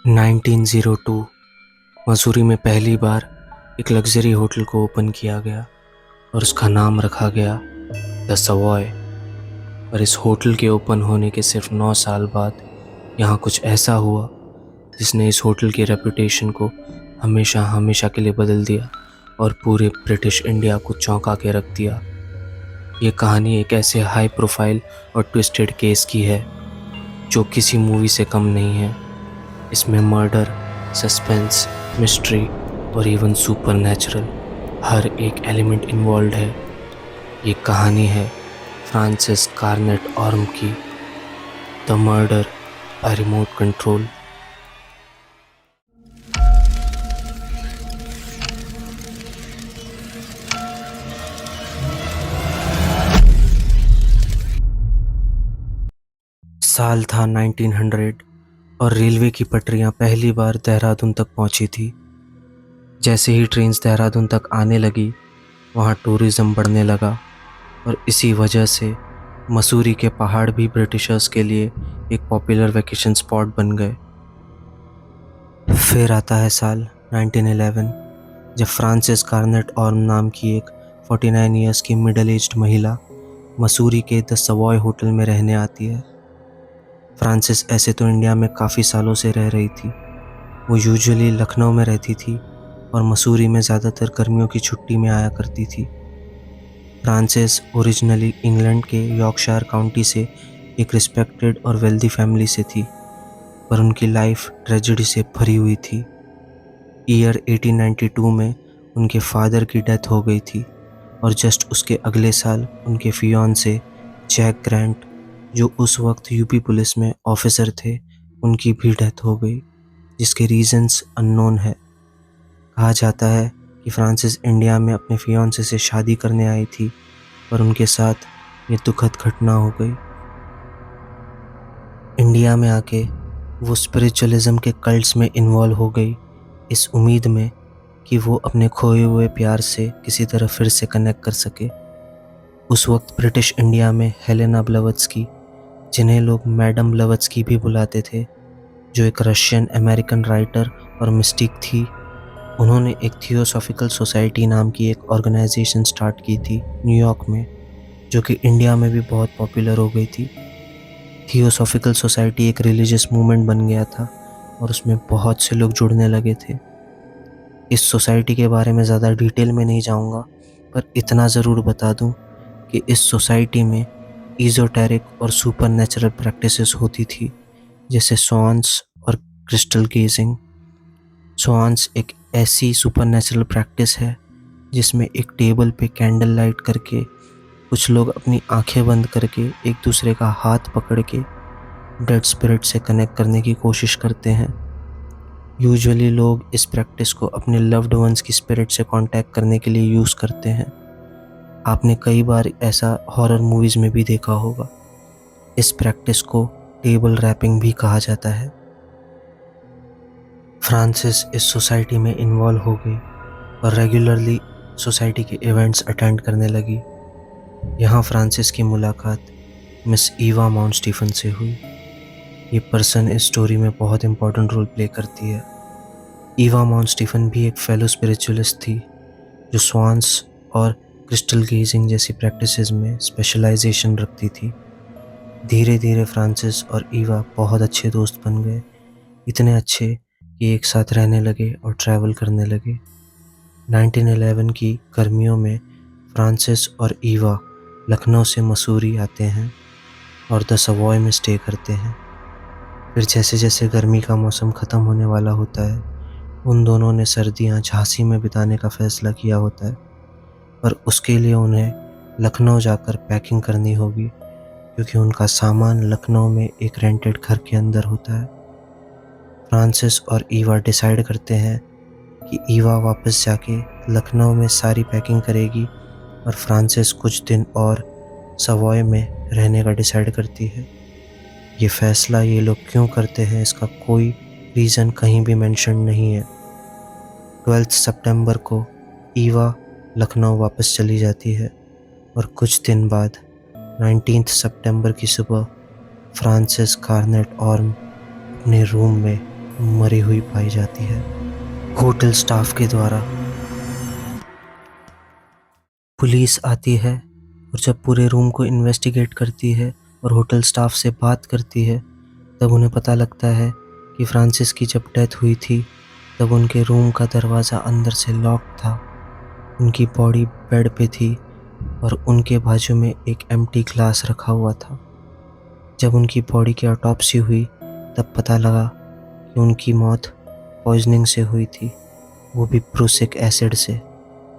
1902 मसूरी में पहली बार एक लग्जरी होटल को ओपन किया गया और उसका नाम रखा गया द सवॉय। पर इस होटल के ओपन होने के सिर्फ 9 साल बाद यहाँ कुछ ऐसा हुआ जिसने इस होटल की रेपुटेशन को हमेशा हमेशा के लिए बदल दिया और पूरे ब्रिटिश इंडिया को चौंका के रख दिया। ये कहानी एक ऐसे हाई प्रोफाइल और ट्विस्टेड केस की है जो किसी मूवी से कम नहीं है। इसमें मर्डर, सस्पेंस, मिस्ट्री और इवन सुपरनैचुरल हर एक एलिमेंट इन्वॉल्व है। ये कहानी है फ्रांसिस कार्नेट ऑर्म की, the murder by remote control. साल था 1900 और रेलवे की पटरियां पहली बार देहरादून तक पहुंची थी। जैसे ही ट्रेन्स देहरादून तक आने लगी वहाँ टूरिज़्म बढ़ने लगा और इसी वजह से मसूरी के पहाड़ भी ब्रिटिशर्स के लिए एक पॉपुलर वैकेशन स्पॉट बन गए। फिर आता है साल 1911 जब फ्रांसिस कार्नेट ऑर्म नाम की एक 49 ईयर्स की मिडल एज्ड महिला मसूरी के द सवॉय होटल में रहने आती है। फ्रांसिस ऐसे तो इंडिया में काफ़ी सालों से रह रही थी। वो यूजुअली लखनऊ में रहती थी और मसूरी में ज़्यादातर गर्मियों की छुट्टी में आया करती थी। फ्रांसिस ओरिजिनली इंग्लैंड के यॉर्कशायर काउंटी से एक रिस्पेक्टेड और वेल्दी फैमिली से थी, पर उनकी लाइफ ट्रेजेडी से भरी हुई थी। ईयर 1892 में उनके फादर की डेथ हो गई थी और जस्ट उसके अगले साल उनके फियांसे जैक ग्रांट, जो उस वक्त यूपी पुलिस में ऑफिसर थे, उनकी भी डेथ हो गई, जिसके रीजंस अननोन है। कहा जाता है कि फ्रांसिस इंडिया में अपने फियांसे से शादी करने आई थी, पर उनके साथ ये दुखद घटना हो गई। इंडिया में आके वो स्पिरिचुअलिज्म के कल्ट्स में इन्वॉल्व हो गई, इस उम्मीद में कि वो अपने खोए हुए प्यार से किसी तरह फिर से कनेक्ट कर सके। उस वक्त ब्रिटिश इंडिया में हेलेना ब्लवत्स्की, जिन्हें लोग मैडम ब्लवत्स्की भी बुलाते थे, जो एक रशियन अमेरिकन राइटर और मिस्टिक थी, उन्होंने एक थियोसॉफिकल सोसाइटी नाम की एक ऑर्गेनाइजेशन स्टार्ट की थी न्यूयॉर्क में, जो कि इंडिया में भी बहुत पॉपुलर हो गई थी। थियोसॉफिकल सोसाइटी एक रिलीजियस मूवमेंट बन गया था और उसमें बहुत से लोग जुड़ने लगे थे। इस सोसाइटी के बारे में ज़्यादा डिटेल में नहीं जाऊंगा, पर इतना ज़रूर बता दूं कि इस सोसाइटी में ईज़ोटेरिक और सुपरनैचुरल प्रैक्टिसेस होती थी, जैसे स्वान्स और क्रिस्टल गेजिंग। स्वान्स एक ऐसी सुपरनैचुरल प्रैक्टिस है जिसमें एक टेबल पे कैंडल लाइट करके कुछ लोग अपनी आंखें बंद करके एक दूसरे का हाथ पकड़ के डेड स्पिरिट से कनेक्ट करने की कोशिश करते हैं। यूजुअली लोग इस प्रैक्टिस को अपने लव्ड वंस की स्पिरिट से कांटेक्ट करने के लिए यूज़ करते हैं। आपने कई बार ऐसा हॉरर मूवीज़ में भी देखा होगा। इस प्रैक्टिस को टेबल रैपिंग भी कहा जाता है। फ्रांसिस इस सोसाइटी में इन्वॉल्व हो गई और रेगुलरली सोसाइटी के इवेंट्स अटेंड करने लगी। यहाँ फ्रांसिस की मुलाकात मिस ईवा माउंट स्टीफन से हुई। ये पर्सन इस स्टोरी में बहुत इंपॉर्टेंट रोल प्ले करती है। ईवा माउंट स्टीफन भी एक फेलो स्पिरिचुअलिस्ट थी जो स्वान्स और क्रिस्टल गेजिंग जैसी प्रैक्टिसेस में स्पेशलाइजेशन रखती थी। धीरे धीरे फ्रांसिस और ईवा बहुत अच्छे दोस्त बन गए, इतने अच्छे कि एक साथ रहने लगे और ट्रैवल करने लगे। 1911 की गर्मियों में फ्रांसिस और ईवा लखनऊ से मसूरी आते हैं और द सवॉय में स्टे करते हैं। फिर जैसे जैसे गर्मी का मौसम ख़त्म होने वाला होता है, उन दोनों ने सर्दियां झांसी में बिताने का फ़ैसला किया होता है, पर उसके लिए उन्हें लखनऊ जाकर पैकिंग करनी होगी, क्योंकि उनका सामान लखनऊ में एक रेंटेड घर के अंदर होता है। फ्रांसिस और ईवा डिसाइड करते हैं कि ईवा वापस जाके लखनऊ में सारी पैकिंग करेगी और फ्रांसिस कुछ दिन और सवॉय में रहने का डिसाइड करती है। ये फ़ैसला ये लोग क्यों करते हैं इसका कोई रीज़न कहीं भी मेंशन नहीं है। 12 सितंबर को ईवा लखनऊ वापस चली जाती है और कुछ दिन बाद 19 सितंबर की सुबह फ्रांसिस कार्नेट ऑर्म अपने रूम में मरी हुई पाई जाती है। होटल स्टाफ के द्वारा पुलिस आती है और जब पूरे रूम को इन्वेस्टिगेट करती है और होटल स्टाफ से बात करती है, तब उन्हें पता लगता है कि फ्रांसिस की जब डेथ हुई थी तब उनके रूम का दरवाज़ा अंदर से लॉक था। उनकी बॉडी बेड पे थी और उनके बाजू में एक एम्प्टी ग्लास रखा हुआ था। जब उनकी बॉडी की ऑटोप्सी हुई तब पता लगा कि उनकी मौत पॉइजनिंग से हुई थी, वो भी प्रूसिक एसिड से,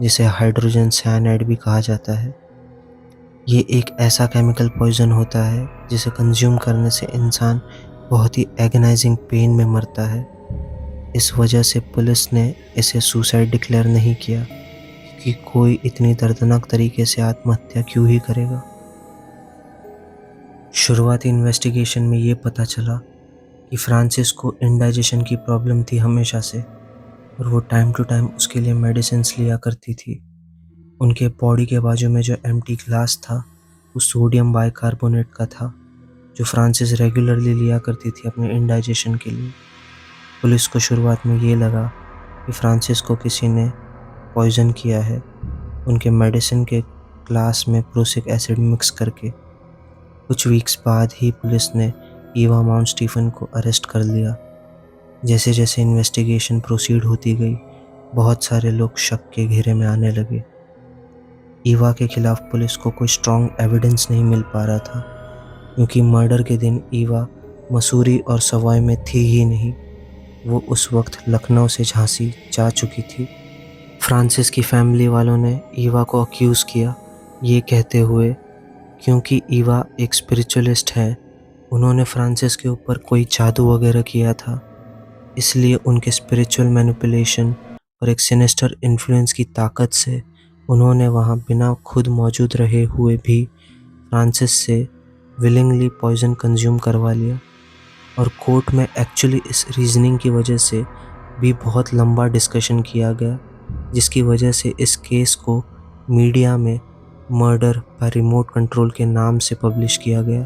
जिसे हाइड्रोजन साइनाइड भी कहा जाता है। ये एक ऐसा केमिकल पॉइजन होता है जिसे कंज्यूम करने से इंसान बहुत ही एगनाइजिंग पेन में मरता है। इस वजह से पुलिस ने इसे सुसाइड डिक्लेयर नहीं किया, क्योंकि कोई इतनी दर्दनाक तरीके से आत्महत्या क्यों ही करेगा। शुरुआती इन्वेस्टिगेशन में ये पता चला कि फ्रांसिस को इंडाइजेशन की प्रॉब्लम थी हमेशा से, और वो टाइम टू टाइम उसके लिए मेडिसिन्स लिया करती थी। उनके बॉडी के बाजू में जो एम्प्टी ग्लास था वो सोडियम बाइकार्बोनेट का था, जो फ्रांसिस रेगुलरली लिया करती थी अपने इंडाइजेशन के लिए। पुलिस को शुरुआत में ये लगा कि फ्रांसिस को किसी ने पॉइजन किया है उनके मेडिसिन के ग्लास में प्रूसिक एसिड मिक्स करके। कुछ वीक्स बाद ही पुलिस ने ईवा माउंट स्टीफन को अरेस्ट कर लिया। जैसे जैसे इन्वेस्टिगेशन प्रोसीड होती गई, बहुत सारे लोग शक के घेरे में आने लगे। ईवा के खिलाफ पुलिस को कोई स्ट्रॉन्ग एविडेंस नहीं मिल पा रहा था, क्योंकि मर्डर के दिन ईवा मसूरी और सवाई में थी ही नहीं। वो उस वक्त लखनऊ से झांसी जा चुकी थी। फ्रांसिस की फैमिली वालों ने ईवा को अक्यूज़ किया, ये कहते हुए क्योंकि ईवा एक स्पिरिचुअलिस्ट है, उन्होंने फ्रांसिस के ऊपर कोई जादू वगैरह किया था, इसलिए उनके स्पिरिचुअल मैनिपुलेशन और एक सिनिस्टर इन्फ्लुएंस की ताकत से उन्होंने वहाँ बिना खुद मौजूद रहे हुए भी फ्रांसिस से विलिंगली पॉइजन कंज्यूम करवा लिया। और कोर्ट में एक्चुअली इस रीजनिंग की वजह से भी बहुत लंबा डिस्कशन किया गया, जिसकी वजह से इस केस को मीडिया में मर्डर बाय रिमोट कंट्रोल के नाम से पब्लिश किया गया।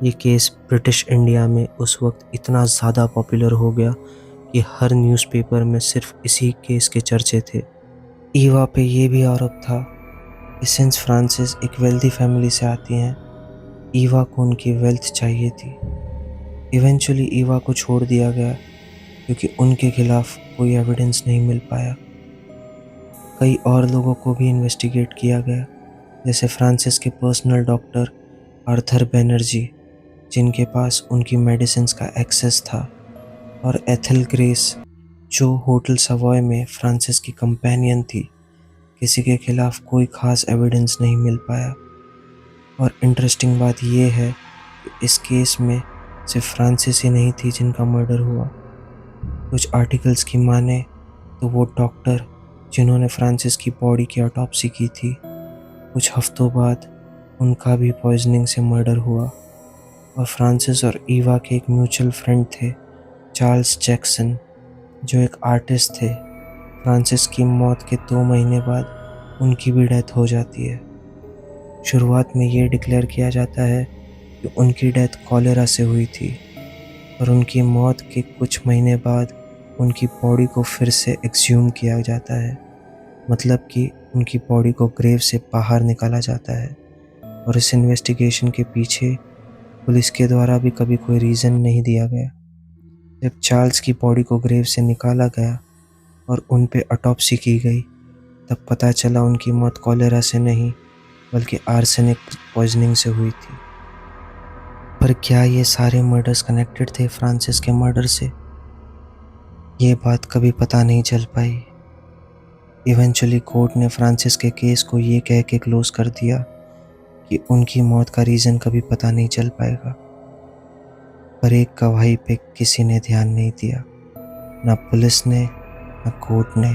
ये केस ब्रिटिश इंडिया में उस वक्त इतना ज़्यादा पॉपुलर हो गया कि हर न्यूज़पेपर में सिर्फ इसी केस के चर्चे थे। ईवा पे ये भी आरोप था कि सिंस फ्रांसिस एक वेल्दी फैमिली से आती हैं, ईवा को उनकी वेल्थ चाहिए थी। इवेंचुअली ईवा को छोड़ दिया गया क्योंकि उनके खिलाफ कोई एविडेंस नहीं मिल पाया। कई और लोगों को भी इन्वेस्टिगेट किया गया, जैसे फ्रांसिस के पर्सनल डॉक्टर आर्थर बैनर्जी, जिनके पास उनकी मेडिसिन्स का एक्सेस था, और एथल ग्रेस, जो होटल सवॉय में फ्रांसिस की कंपेनियन थी। किसी के खिलाफ कोई खास एविडेंस नहीं मिल पाया। और इंटरेस्टिंग बात यह है कि इस केस में सिर्फ फ्रांसिस ही नहीं थी जिनका मर्डर हुआ। कुछ आर्टिकल्स की माने तो वो डॉक्टर जिन्होंने फ्रांसिस की बॉडी की ऑटोप्सी की थी, कुछ हफ्तों बाद उनका भी पॉइजनिंग से मर्डर हुआ। और फ्रांसिस और ईवा के एक म्यूचुअल फ्रेंड थे, चार्ल्स जैक्सन, जो एक आर्टिस्ट थे। फ्रांसिस की मौत के 2 महीने बाद उनकी भी डेथ हो जाती है। शुरुआत में ये डिक्लेयर किया जाता है कि उनकी डेथ कॉलेरा से हुई थी, और उनकी मौत के कुछ महीने बाद उनकी बॉडी को फिर से एक्सह्यूम किया जाता है, मतलब कि उनकी बॉडी को ग्रेव से बाहर निकाला जाता है। और इस इन्वेस्टिगेशन के पीछे पुलिस के द्वारा भी कभी कोई रीज़न नहीं दिया गया। जब चार्ल्स की बॉडी को ग्रेव से निकाला गया और उन पे ऑटोप्सी की गई, तब पता चला उनकी मौत कॉलेरा से नहीं बल्कि आर्सेनिक पॉइजनिंग से हुई थी। पर क्या ये सारे मर्डर्स कनेक्टेड थे फ्रांसिस के मर्डर से? ये बात कभी पता नहीं चल पाई। इवेंचुअली कोर्ट ने फ्रांसिस के केस को ये कह के क्लोज कर दिया कि उनकी मौत का रीज़न कभी पता नहीं चल पाएगा। पर एक गवाही पे किसी ने ध्यान नहीं दिया, ना पुलिस ने, ना कोर्ट ने।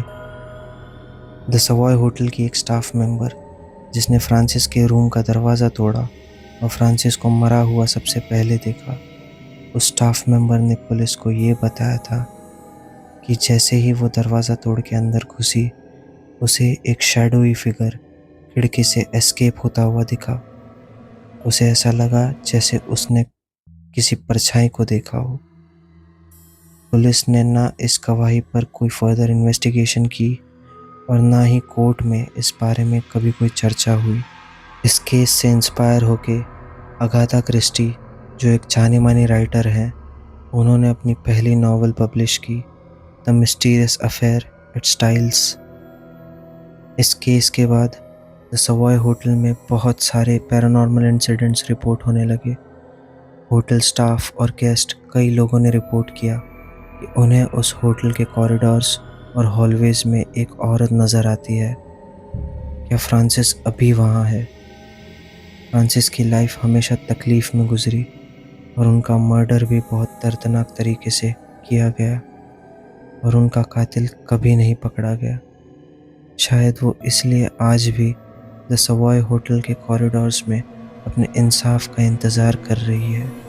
द सवॉय होटल की एक स्टाफ मेंबर, जिसने फ्रांसिस के रूम का दरवाज़ा तोड़ा और फ्रांसिस को मरा हुआ सबसे पहले देखा, उस स्टाफ मेंबर ने पुलिस को ये बताया था कि जैसे ही वो दरवाज़ा तोड़ के अंदर घुसी, उसे एक शैडोई फिगर खिड़की से एस्केप होता हुआ दिखा। उसे ऐसा लगा जैसे उसने किसी परछाई को देखा हो। पुलिस ने ना इस गवाही पर कोई फर्दर इन्वेस्टिगेशन की और ना ही कोर्ट में इस बारे में कभी कोई चर्चा हुई। इस केस से इंस्पायर होके अगाथा क्रिस्टी, जो एक जानी-मानी राइटर हैं, उन्होंने अपनी पहली नॉवल पब्लिश की, the mysterious affair at Styles. इस केस के बाद द सवॉय होटल में बहुत सारे पैरानॉर्मल इंसिडेंट्स रिपोर्ट होने लगे। होटल स्टाफ और गेस्ट कई लोगों ने रिपोर्ट किया कि उन्हें उस होटल के कॉरिडोर्स और हॉलवेज में एक औरत नज़र आती है। क्या फ्रांसिस अभी वहाँ है? फ्रांसिस की लाइफ हमेशा तकलीफ में गुजरी और उनका मर्डर भी बहुत दर्दनाक तरीके से किया गया और उनका कातिल कभी नहीं पकड़ा गया। शायद वो इसलिए आज भी द सवॉय होटल के कॉरिडोर्स में अपने इंसाफ का इंतज़ार कर रही है।